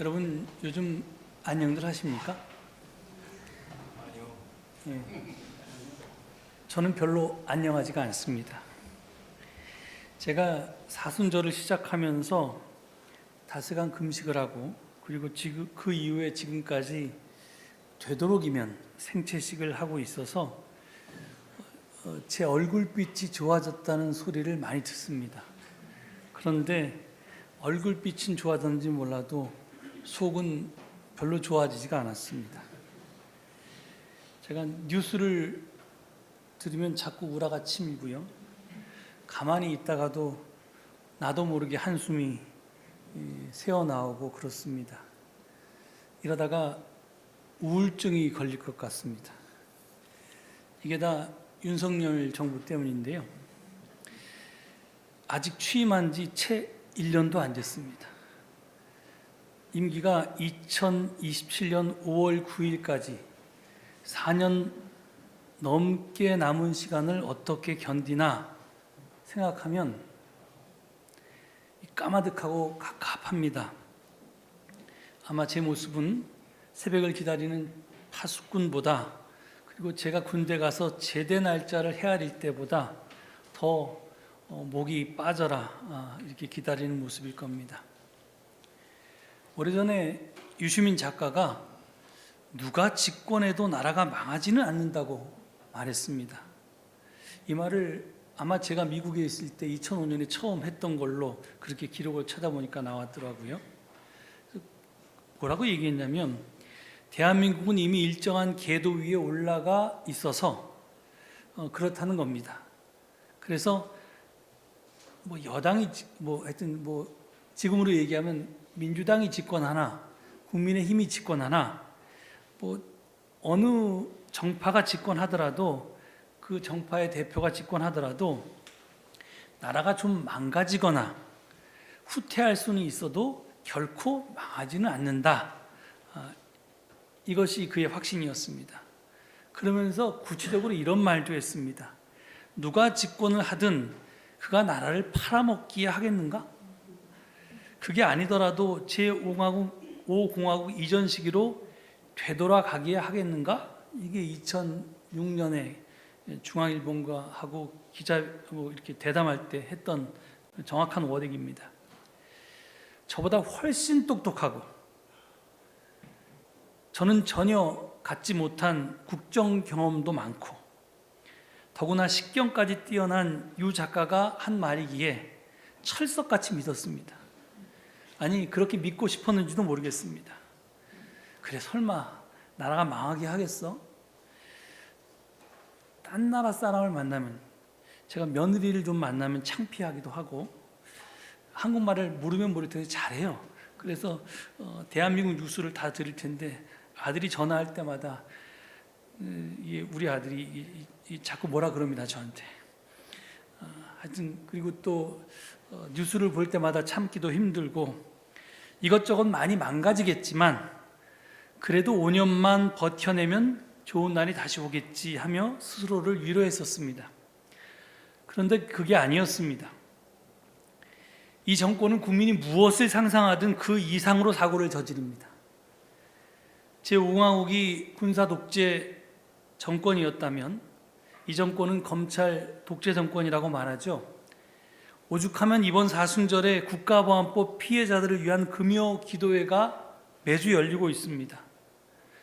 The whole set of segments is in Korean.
여러분 요즘 안녕들 하십니까? 아니요. 예. 저는 별로 안녕하지가 않습니다. 제가 사순절을 시작하면서 다스간 금식을 하고 그리고 지금 그 이후에 지금까지 되도록이면 생채식을 하고 있어서 제 얼굴빛이 좋아졌다는 소리를 많이 듣습니다. 그런데 얼굴빛은 좋아졌는지 몰라도 속은 별로 좋아지지가 않았습니다. 제가 뉴스를 들으면 자꾸 우라가 치밀고요. 가만히 있다가도 나도 모르게 한숨이 새어나오고 그렇습니다. 이러다가 우울증이 걸릴 것 같습니다. 이게 다 윤석열 정부 때문인데요. 아직 취임한 지 채 1년도 안 됐습니다. 임기가 2027년 5월 9일까지 4년 넘게 남은 시간을 어떻게 견디나 생각하면 까마득하고 갑갑합니다. 아마 제 모습은 새벽을 기다리는 파수꾼보다 그리고 제가 군대 가서 제대 날짜를 헤아릴 때보다 더 목이 빠져라 이렇게 기다리는 모습일 겁니다. 오래전에 유시민 작가가 누가 집권해도 나라가 망하지는 않는다고 말했습니다. 이 말을 아마 제가 미국에 있을 때 2005년에 처음 했던 걸로 그렇게 기록을 찾아보니까 나왔더라고요. 뭐라고 얘기했냐면 대한민국은 이미 일정한 궤도 위에 올라가 있어서 그렇다는 겁니다. 그래서 여당이 하여튼 지금으로 얘기하면 민주당이 집권하나 국민의힘이 집권하나 어느 정파가 집권하더라도 그 정파의 대표가 집권하더라도 나라가 좀 망가지거나 후퇴할 수는 있어도 결코 망하지는 않는다. 이것이 그의 확신이었습니다. 그러면서 구체적으로 이런 말도 했습니다. 누가 집권을 하든 그가 나라를 팔아먹기에 하겠는가? 그게 아니더라도 제5공화국 이전 시기로 되돌아가기에 하겠는가? 이게 2006년에 중앙일본과 하고 기자 이렇게 대담할 때 했던 정확한 워딩입니다. 저보다 훨씬 똑똑하고 저는 전혀 갖지 못한 국정 경험도 많고 더구나 식견까지 뛰어난 유 작가가 한 말이기에 철석같이 믿었습니다. 아니 그렇게 믿고 싶었는지도 모르겠습니다. 그래 설마 나라가 망하게 하겠어? 딴 나라 사람을 만나면 제가 며느리를 좀 만나면 창피하기도 하고 한국말을 모르면 모를 텐데 잘해요. 그래서 대한민국 뉴스를 다 들을 텐데 아들이 전화할 때마다 우리 아들이 자꾸 뭐라 그럽니다 저한테. 하여튼 그리고 또 뉴스를 볼 때마다 참기도 힘들고 이것저것 많이 망가지겠지만 그래도 5년만 버텨내면 좋은 날이 다시 오겠지 하며 스스로를 위로했었습니다. 그런데 그게 아니었습니다. 이 정권은 국민이 무엇을 상상하든 그 이상으로 사고를 저지릅니다. 제5공화국이 군사 독재 정권이었다면 이 정권은 검찰 독재 정권이라고 말하죠. 오죽하면 이번 사순절에 국가보안법 피해자들을 위한 금요 기도회가 매주 열리고 있습니다.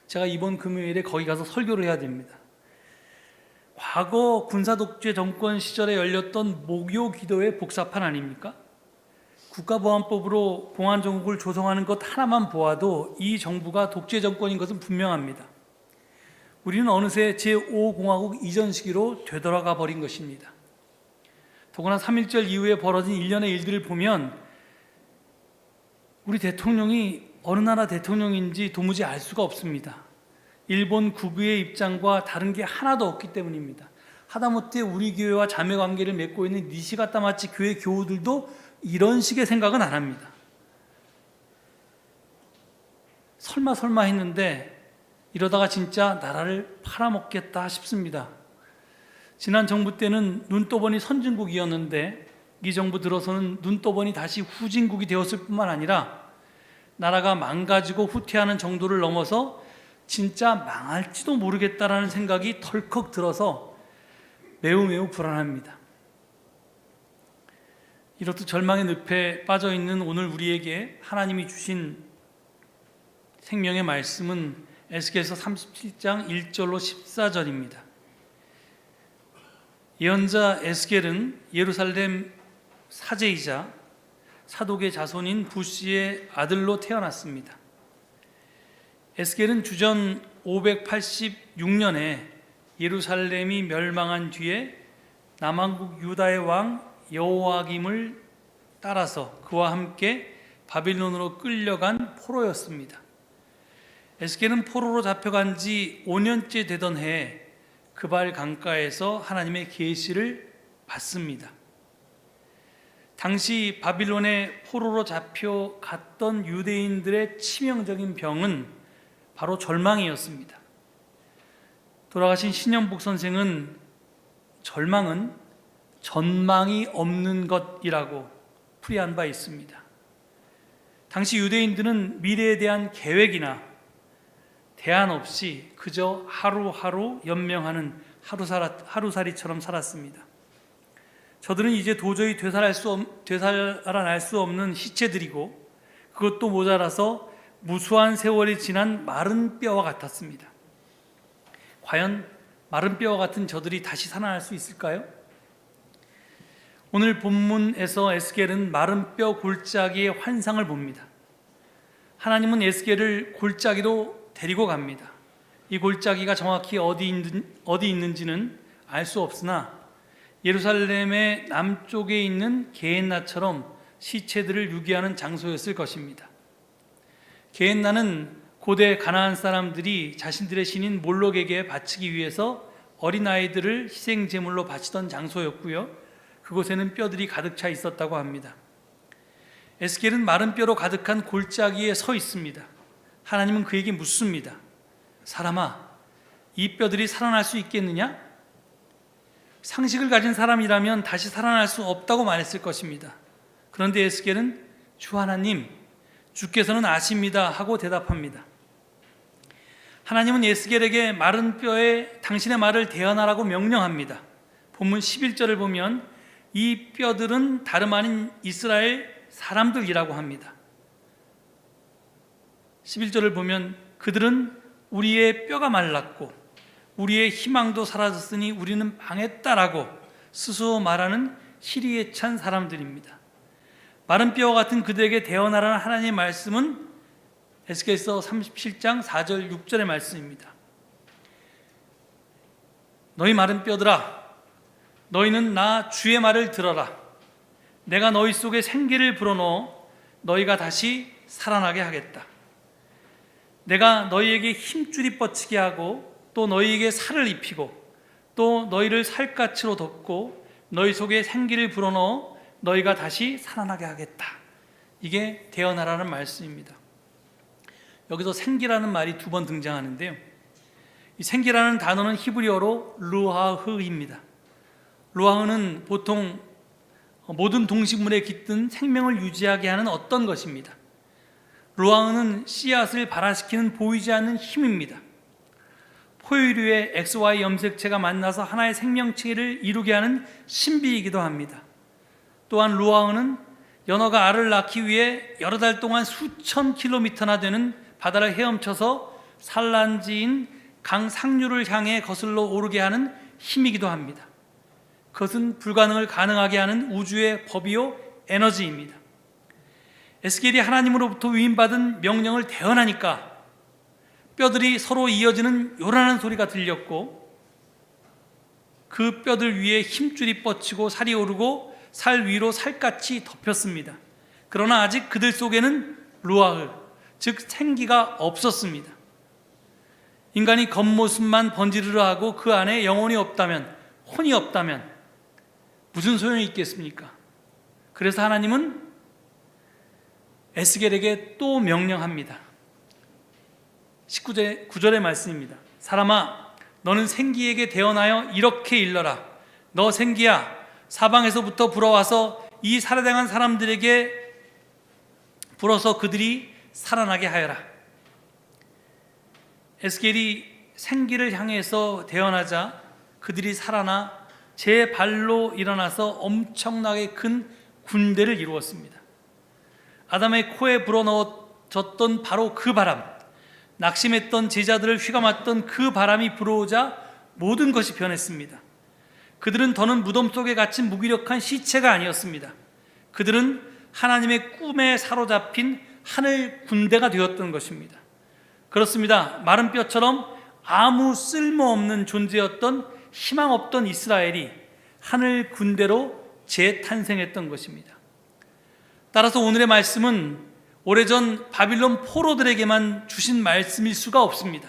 제가 이번 금요일에 거기 가서 설교를 해야 됩니다. 과거 군사독재 정권 시절에 열렸던 목요 기도회 복사판 아닙니까? 국가보안법으로 공안정국을 조성하는 것 하나만 보아도 이 정부가 독재 정권인 것은 분명합니다. 우리는 어느새 제5공화국 이전 시기로 되돌아가 버린 것입니다. 더구나 3.1절 이후에 벌어진 일련의 일들을 보면 우리 대통령이 어느 나라 대통령인지 도무지 알 수가 없습니다. 일본 국의의 입장과 다른 게 하나도 없기 때문입니다. 하다못해 우리 교회와 자매 관계를 맺고 있는 니시가타마치 교회 교우들도 이런 식의 생각은 안 합니다. 설마 했는데 이러다가 진짜 나라를 팔아먹겠다 싶습니다. 지난 정부 때는 눈떠보니 선진국이었는데 이 정부 들어서는 눈떠보니 다시 후진국이 되었을 뿐만 아니라 나라가 망가지고 후퇴하는 정도를 넘어서 진짜 망할지도 모르겠다라는 생각이 덜컥 들어서 매우 불안합니다. 이렇듯 절망의 늪에 빠져 있는 오늘 우리에게 하나님이 주신 생명의 말씀은 에스겔서 37장 1절로 14절입니다. 예언자 에스겔은 예루살렘 사제이자 사독의 자손인 부시의 아들로 태어났습니다. 에스겔은 주전 586년에 예루살렘이 멸망한 뒤에 남왕국 유다의 왕 여호와김을 따라서 그와 함께 바빌론으로 끌려간 포로였습니다. 에스겔은 포로로 잡혀간 지 5년째 되던 해에 그발 강가에서 하나님의 계시를 받습니다. 당시 바빌론에 포로로 잡혀갔던 유대인들의 치명적인 병은 바로 절망이었습니다. 돌아가신 신영복 선생은 절망은 전망이 없는 것이라고 풀이한 바 있습니다. 당시 유대인들은 미래에 대한 계획이나 대안 없이 그저 하루하루 연명하는 하루살이처럼 살았습니다. 저들은 이제 도저히 되살아날 수 없는 시체들이고 그것도 모자라서 무수한 세월이 지난 마른 뼈와 같았습니다. 과연 마른 뼈와 같은 저들이 다시 살아날 수 있을까요? 오늘 본문에서 에스겔은 마른 뼈 골짜기의 환상을 봅니다. 하나님은 에스겔을 골짜기로 데리고 갑니다. 이 골짜기가 정확히 어디 있는지는 알 수 없으나 예루살렘의 남쪽에 있는 게엔나처럼 시체들을 유기하는 장소였을 것입니다. 게엔나는 고대 가나안 사람들이 자신들의 신인 몰록에게 바치기 위해서 어린아이들을 희생제물로 바치던 장소였고요. 그곳에는 뼈들이 가득 차 있었다고 합니다. 에스겔은 마른 뼈로 가득한 골짜기에 서 있습니다. 하나님은 그에게 묻습니다. 사람아, 이 뼈들이 살아날 수 있겠느냐? 상식을 가진 사람이라면 다시 살아날 수 없다고 말했을 것입니다. 그런데 에스겔은 주 하나님, 주께서는 아십니다 하고 대답합니다. 하나님은 에스겔에게 마른 뼈에 당신의 말을 대언하라고 명령합니다. 본문 11절을 보면 이 뼈들은 다름 아닌 이스라엘 사람들이라고 합니다. 11절을 보면 그들은 우리의 뼈가 말랐고 우리의 희망도 사라졌으니 우리는 망했다라고 스스로 말하는 희리에 찬 사람들입니다. 마른 뼈와 같은 그들에게 대언하라는 하나님의 말씀은 에스겔서 37장 4절 6절의 말씀입니다. 너희 마른 뼈들아, 너희는 나 주의 말을 들어라. 내가 너희 속에 생기를 불어넣어 너희가 다시 살아나게 하겠다. 내가 너희에게 힘줄이 뻗치게 하고 또 너희에게 살을 입히고 또 너희를 살갗으로 덮고 너희 속에 생기를 불어넣어 너희가 다시 살아나게 하겠다. 이게 대언하라는 말씀입니다. 여기서 생기라는 말이 두 번 등장하는데요. 이 생기라는 단어는 히브리어로 루하흐입니다. 루하흐는 보통 모든 동식물에 깃든 생명을 유지하게 하는 어떤 것입니다. 루하흐는 씨앗을 발화시키는 보이지 않는 힘입니다. 포유류의 XY 염색체가 만나서 하나의 생명체를 이루게 하는 신비이기도 합니다. 또한 루하흐는 연어가 알을 낳기 위해 여러 달 동안 수천 킬로미터나 되는 바다를 헤엄쳐서 산란지인 강 상류를 향해 거슬러 오르게 하는 힘이기도 합니다. 그것은 불가능을 가능하게 하는 우주의 법이요 에너지입니다. 에스겔이 하나님으로부터 위임받은 명령을 대언하니까 뼈들이 서로 이어지는 요란한 소리가 들렸고 그 뼈들 위에 힘줄이 뻗치고 살이 오르고 살 위로 살갗이 덮였습니다. 그러나 아직 그들 속에는 루아흐, 즉 생기가 없었습니다. 인간이 겉모습만 번지르르 하고 그 안에 영혼이 없다면, 혼이 없다면 무슨 소용이 있겠습니까? 그래서 하나님은 에스겔에게 또 명령합니다. 9절의 말씀입니다. 사람아, 너는 생기에게 대언하여 이렇게 일러라. 너 생기야, 사방에서부터 불어와서 이 살해당한 사람들에게 불어서 그들이 살아나게 하여라. 에스겔이 생기를 향해서 대언하자 그들이 살아나 제 발로 일어나서 엄청나게 큰 군대를 이루었습니다. 아담의 코에 불어넣어졌던 바로 그 바람, 낙심했던 제자들을 휘감았던 그 바람이 불어오자 모든 것이 변했습니다. 그들은 더는 무덤 속에 갇힌 무기력한 시체가 아니었습니다. 그들은 하나님의 꿈에 사로잡힌 하늘 군대가 되었던 것입니다. 그렇습니다. 마른 뼈처럼 아무 쓸모없는 존재였던 희망 없던 이스라엘이 하늘 군대로 재탄생했던 것입니다. 따라서 오늘의 말씀은 오래전 바빌론 포로들에게만 주신 말씀일 수가 없습니다.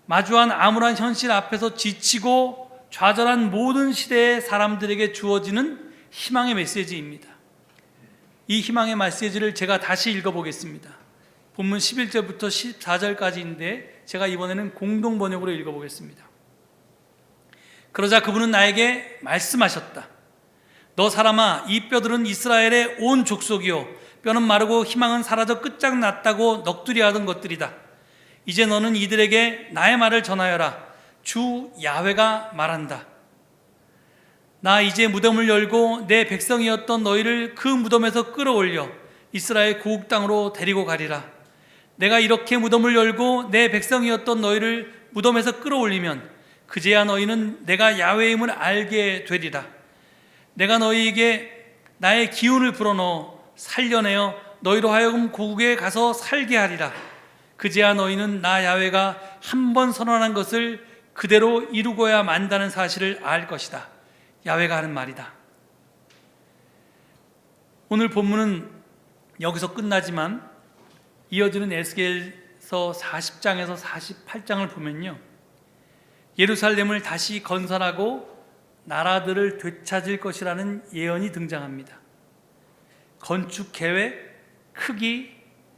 마주한 암울한 현실 앞에서 지치고 좌절한 모든 시대의 사람들에게 주어지는 희망의 메시지입니다. 이 희망의 메시지를 제가 다시 읽어보겠습니다. 본문 11절부터 14절까지인데 제가 이번에는 공동 번역으로 읽어보겠습니다. 그러자 그분은 나에게 말씀하셨다. 너 사람아, 이 뼈들은 이스라엘의 온 족속이요 뼈는 마르고 희망은 사라져 끝장났다고 넋두리 하던 것들이다. 이제 너는 이들에게 나의 말을 전하여라. 주 야훼가 말한다. 나 이제 무덤을 열고 내 백성이었던 너희를 그 무덤에서 끌어올려 이스라엘 고국 땅으로 데리고 가리라. 내가 이렇게 무덤을 열고 내 백성이었던 너희를 무덤에서 끌어올리면 그제야 너희는 내가 야훼임을 알게 되리라. 내가 너희에게 나의 기운을 불어넣어 살려내어 너희로 하여금 고국에 가서 살게 하리라. 그제야 너희는 나 야훼가 한 번 선언한 것을 그대로 이루고야 만다는 사실을 알 것이다. 야훼가 하는 말이다. 오늘 본문은 여기서 끝나지만 이어지는 에스겔서 40장에서 48장을 보면요, 예루살렘을 다시 건설하고 나라들을 되찾을 것이라는 예언이 등장합니다. 건축 계획, 크기,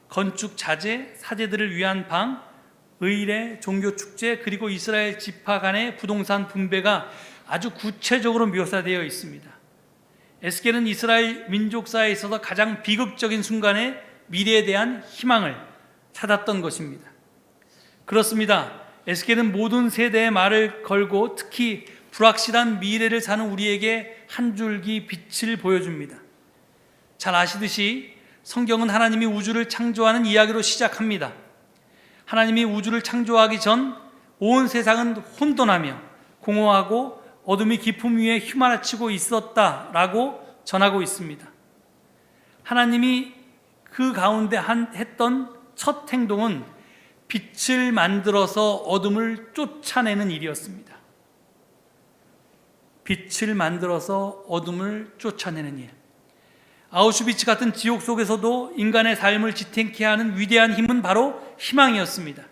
건축 자재, 사제들을 위한 방, 의례, 종교 축제, 그리고 이스라엘 지파 간의 부동산 분배가 아주 구체적으로 묘사되어 있습니다. 에스겔은 이스라엘 민족사에 있어서 가장 비극적인 순간에 미래에 대한 희망을 찾았던 것입니다. 그렇습니다. 에스겔은 모든 세대의 말을 걸고 특히 불확실한 미래를 사는 우리에게 한 줄기 빛을 보여줍니다. 잘 아시듯이 성경은 하나님이 우주를 창조하는 이야기로 시작합니다. 하나님이 우주를 창조하기 전 온 세상은 혼돈하며 공허하고 어둠이 깊음 위에 휘몰아치고 있었다라고 전하고 있습니다. 하나님이 그 가운데 했던 첫 행동은 빛을 만들어서 어둠을 쫓아내는 일이었습니다. 빛을 만들어서 어둠을 쫓아내는 일. 아우슈비츠 같은 지옥 속에서도 인간의 삶을 지탱케 하는 위대한 힘은 바로 희망이었습니다.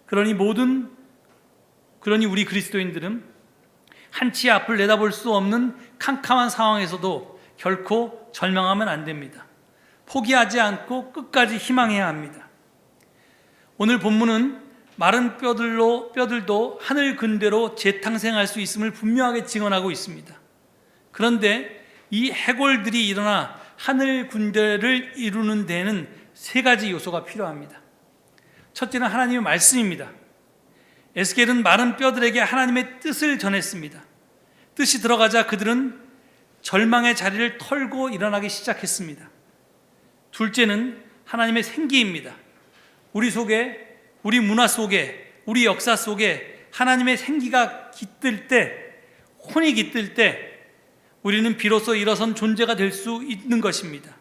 그러니 우리 그리스도인들은 한치 앞을 내다볼 수 없는 캄캄한 상황에서도 결코 절망하면 안 됩니다. 포기하지 않고 끝까지 희망해야 합니다. 오늘 본문은 마른 뼈들도 하늘 근대로 재탄생할 수 있음을 분명하게 증언하고 있습니다. 그런데 이 해골들이 일어나 하늘 군대를 이루는 데에는 세 가지 요소가 필요합니다. 첫째는 하나님의 말씀입니다. 에스겔은 마른 뼈들에게 하나님의 뜻을 전했습니다. 뜻이 들어가자 그들은 절망의 자리를 털고 일어나기 시작했습니다. 둘째는 하나님의 생기입니다. 우리 속에, 우리 문화 속에, 우리 역사 속에 하나님의 생기가 깃들 때, 혼이 깃들 때 우리는 비로소 일어선 존재가 될 수 있는 것입니다.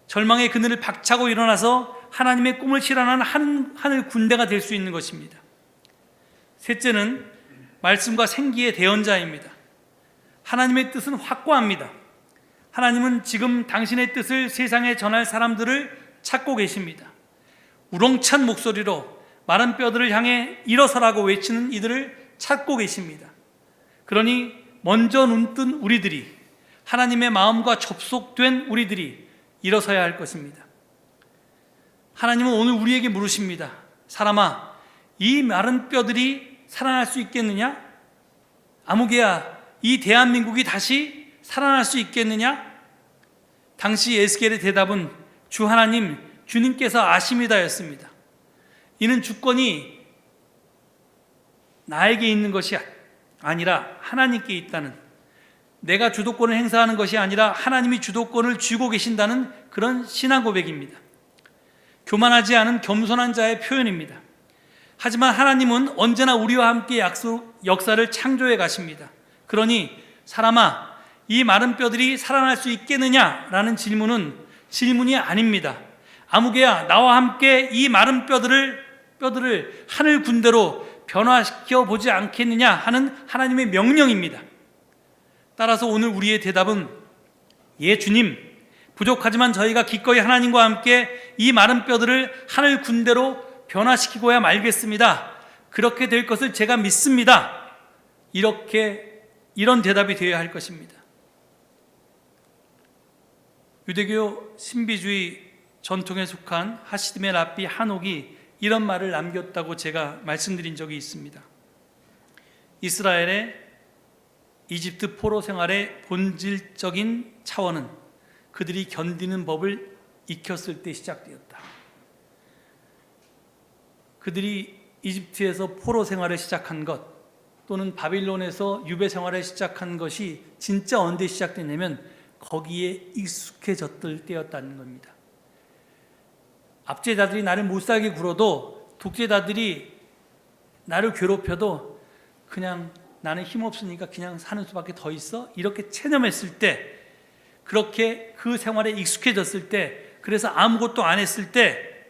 절망의 그늘을 박차고 일어나서 하나님의 꿈을 실현하는 하늘 군대가 될 수 있는 것입니다. 셋째는 말씀과 생기의 대언자입니다. 하나님의 뜻은 확고합니다. 하나님은 지금 당신의 뜻을 세상에 전할 사람들을 찾고 계십니다. 우렁찬 목소리로 마른 뼈들을 향해 일어서라고 외치는 이들을 찾고 계십니다. 그러니 먼저 눈뜬 우리들이, 하나님의 마음과 접속된 우리들이 일어서야 할 것입니다. 하나님은 오늘 우리에게 물으십니다. 사람아, 이 마른 뼈들이 살아날 수 있겠느냐? 아무개야, 이 대한민국이 다시 살아날 수 있겠느냐? 당시 에스겔의 대답은 주 하나님, 주님께서 아심이다였습니다. 이는 주권이 나에게 있는 것이 아니라 하나님께 있다는, 내가 주도권을 행사하는 것이 아니라 하나님이 주도권을 쥐고 계신다는 그런 신앙 고백입니다. 교만하지 않은 겸손한 자의 표현입니다. 하지만 하나님은 언제나 우리와 함께 역사를 창조해 가십니다. 그러니 사람아, 이 마른 뼈들이 살아날 수 있겠느냐라는 질문은 질문이 아닙니다. 아무개야, 나와 함께 이 마른 뼈들을 하늘 군대로 변화시켜 보지 않겠느냐 하는 하나님의 명령입니다. 따라서 오늘 우리의 대답은, 예 주님, 부족하지만 저희가 기꺼이 하나님과 함께 이 마른 뼈들을 하늘 군대로 변화시키고야 말겠습니다. 그렇게 될 것을 제가 믿습니다. 이런 대답이 되어야 할 것입니다. 유대교 신비주의 전통에 속한 하시드메 랍비 한옥이 이런 말을 남겼다고 제가 말씀드린 적이 있습니다. 이스라엘의 이집트 포로 생활의 본질적인 차원은 그들이 견디는 법을 익혔을 때 시작되었다. 그들이 이집트에서 포로 생활을 시작한 것, 또는 바빌론에서 유배 생활을 시작한 것이 진짜 언제 시작됐냐면 거기에 익숙해졌을 때였다는 겁니다. 압제자들이 나를 못살게 굴어도, 독재자들이 나를 괴롭혀도 그냥 나는 힘없으니까 그냥 사는 수밖에 더 있어, 이렇게 체념했을 때, 그렇게 그 생활에 익숙해졌을 때, 그래서 아무것도 안 했을 때,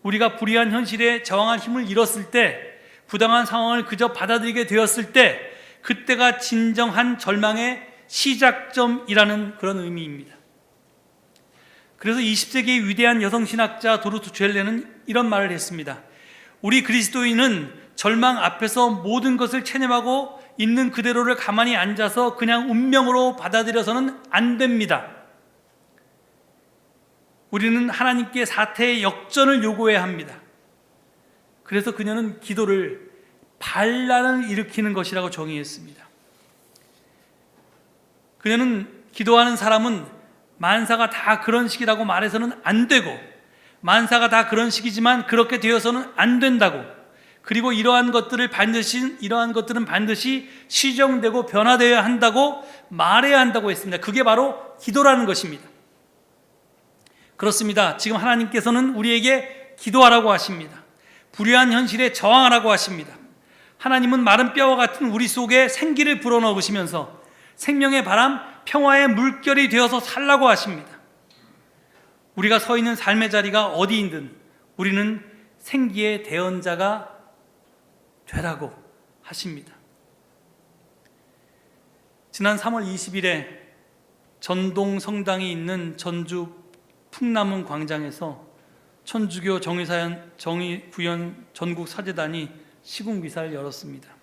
우리가 불의한 현실에 저항할 힘을 잃었을 때, 부당한 상황을 그저 받아들이게 되었을 때, 그때가 진정한 절망의 시작점이라는 그런 의미입니다. 그래서 20세기의 위대한 여성신학자 도르트 젤레는 이런 말을 했습니다. 우리 그리스도인은 절망 앞에서 모든 것을 체념하고 있는 그대로를 가만히 앉아서 그냥 운명으로 받아들여서는 안 됩니다. 우리는 하나님께 사태의 역전을 요구해야 합니다. 그래서 그녀는 기도를 반란을 일으키는 것이라고 정의했습니다. 그녀는 기도하는 사람은 만사가 다 그런 식이라고 말해서는 안 되고, 만사가 다 그런 식이지만 그렇게 되어서는 안 된다고, 그리고 이러한 것들은 반드시 시정되고 변화되어야 한다고 말해야 한다고 했습니다. 그게 바로 기도라는 것입니다. 그렇습니다. 지금 하나님께서는 우리에게 기도하라고 하십니다. 불의한 현실에 저항하라고 하십니다. 하나님은 마른 뼈와 같은 우리 속에 생기를 불어넣으시면서 생명의 바람, 평화의 물결이 되어서 살라고 하십니다. 우리가 서 있는 삶의 자리가 어디이든 우리는 생기의 대언자가 되라고 하십니다. 지난 3월 20일에 전동 성당이 있는 전주 풍남문 광장에서 천주교 정의구현 전국사제단이 시국미사를 열었습니다.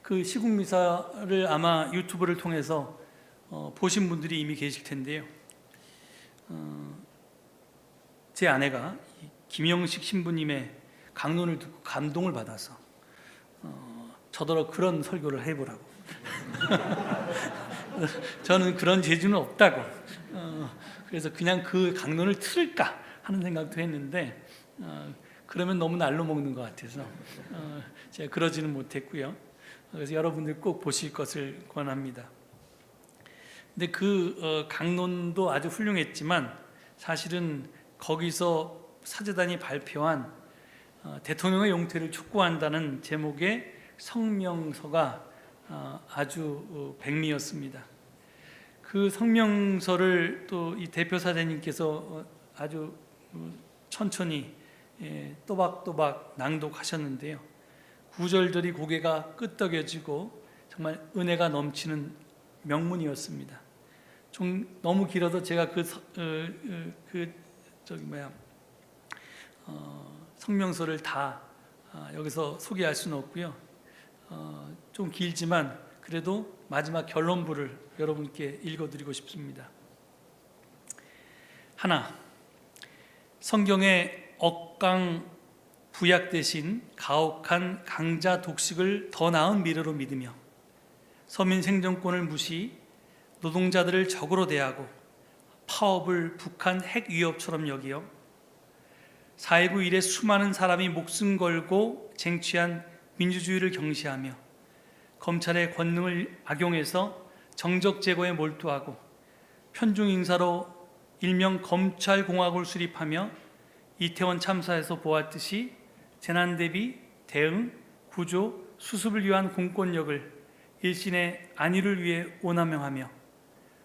그 시국미사를 아마 유튜브를 통해서 보신 분들이 이미 계실 텐데요. 제 아내가 김영식 신부님의 강론을 듣고 감동을 받아서 저더러 그런 설교를 해보라고. 저는 그런 재주는 없다고. 그래서 그냥 그 강론을 틀을까 하는 생각도 했는데 그러면 너무 날로 먹는 것 같아서 제가 그러지는 못했고요. 그래서 여러분들 꼭 보실 것을 권합니다. 근데 그 강론도 아주 훌륭했지만 사실은 거기서 사제단이 발표한 대통령의 용퇴를 촉구한다는 제목의 성명서가 아주 백미였습니다. 그 성명서를 또 이 대표 사제님께서 아주 천천히 또박또박 낭독하셨는데요. 구절절이 고개가 끄덕여지고 정말 은혜가 넘치는 명문이었습니다. 좀 너무 길어서 제가 성명서를 다 여기서 소개할 수는 없고요. 좀 길지만 그래도 마지막 결론부를 여러분께 읽어드리고 싶습니다. 하나, 성경의 억강 부약 대신 가혹한 강자 독식을 더 나은 미래로 믿으며 서민 생존권을 무시, 노동자들을 적으로 대하고 파업을 북한 핵 위협처럼 여기어 4.19 이래 수많은 사람이 목숨 걸고 쟁취한 민주주의를 경시하며 검찰의 권능을 악용해서 정적 제거에 몰두하고 편중 인사로 일명 검찰공화국을 수립하며 이태원 참사에서 보았듯이 재난 대비, 대응, 구조, 수습을 위한 공권력을 일신의 안위를 위해 오남용하며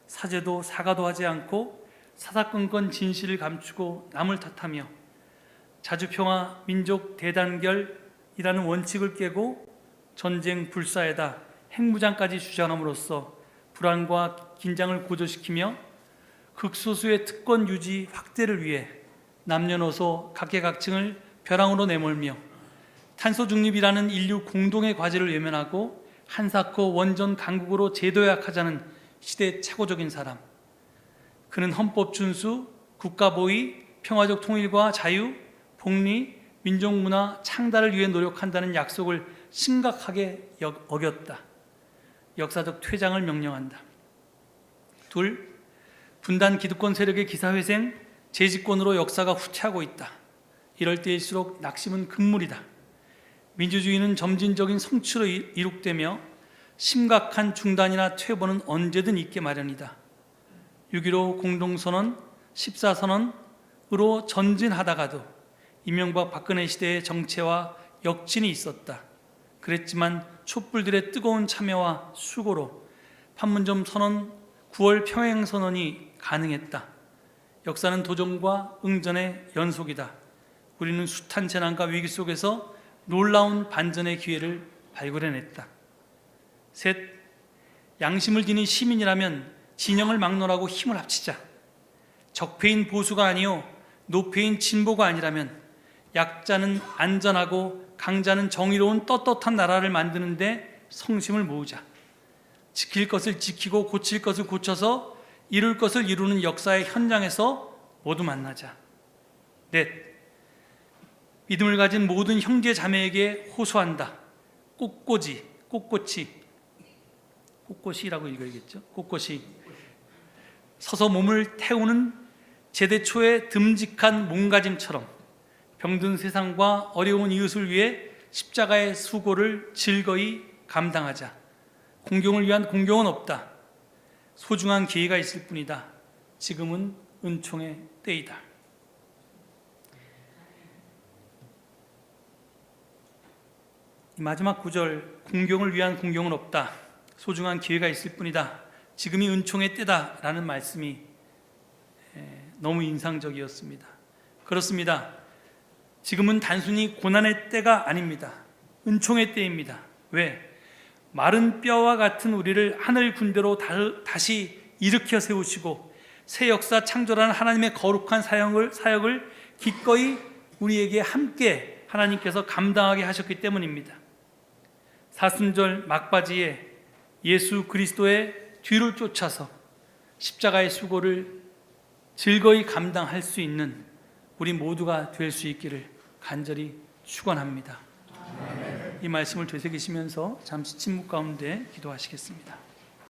사죄도 사과도 하지 않고 사사건건 진실을 감추고 남을 탓하며 자주평화 민족 대단결이라는 원칙을 깨고 전쟁 불사에다 핵무장까지 주장함으로써 불안과 긴장을 고조시키며 극소수의 특권 유지 확대를 위해 남녀노소 각계각층을 벼랑으로 내몰며 탄소 중립이라는 인류 공동의 과제를 외면하고 한사코 원전 강국으로 재도약하자는 시대착오적인 사람. 그는 헌법 준수, 국가 보위, 평화적 통일과 자유, 복리, 민족문화 창달을 위해 노력한다는 약속을 심각하게 어겼다. 역사적 퇴장을 명령한다. 둘, 분단 기득권 세력의 기사회생, 재집권으로 역사가 후퇴하고 있다. 이럴 때일수록 낙심은 금물이다. 민주주의는 점진적인 성취로 이룩되며 심각한 중단이나 퇴보는 언제든 있게 마련이다. 6.15 공동선언, 14선언으로 전진하다가도 이명박 박근혜 시대의 정체와 역진이 있었다. 그랬지만 촛불들의 뜨거운 참여와 수고로 판문점 선언, 9월 평행선언이 가능했다. 역사는 도전과 응전의 연속이다. 우리는 숱한 재난과 위기 속에서 놀라운 반전의 기회를 발굴해냈다. 셋, 양심을 지닌 시민이라면 진영을 막론하고 힘을 합치자. 적폐인 보수가 아니요 노폐인 진보가 아니라면 약자는 안전하고 강자는 정의로운 떳떳한 나라를 만드는데 성심을 모으자. 지킬 것을 지키고 고칠 것을 고쳐서 이룰 것을 이루는 역사의 현장에서 모두 만나자. 넷, 믿음을 가진 모든 형제 자매에게 호소한다. 꼿꼿이라고 읽어야겠죠. 꼿꼿이 서서 몸을 태우는 제대 초의 듬직한 몸가짐처럼 병든 세상과 어려운 이웃을 위해 십자가의 수고를 즐거이 감당하자. 공경을 위한 공경은 없다. 소중한 기회가 있을 뿐이다. 지금은 은총의 때이다. 이 마지막 구절, 공경을 위한 공경은 없다. 소중한 기회가 있을 뿐이다. 지금이 은총의 때다라는 말씀이 너무 인상적이었습니다. 그렇습니다. 지금은 단순히 고난의 때가 아닙니다. 은총의 때입니다. 왜? 마른 뼈와 같은 우리를 하늘 군대로 다시 일으켜 세우시고 새 역사 창조라는 하나님의 거룩한 사역을 기꺼이 우리에게 함께 하나님께서 감당하게 하셨기 때문입니다. 사순절 막바지에 예수 그리스도의 뒤를 쫓아서 십자가의 수고를 즐거이 감당할 수 있는 우리 모두가 될 수 있기를 간절히 축원합니다. 이 말씀을 되새기시면서 잠시 침묵 가운데 기도하시겠습니다.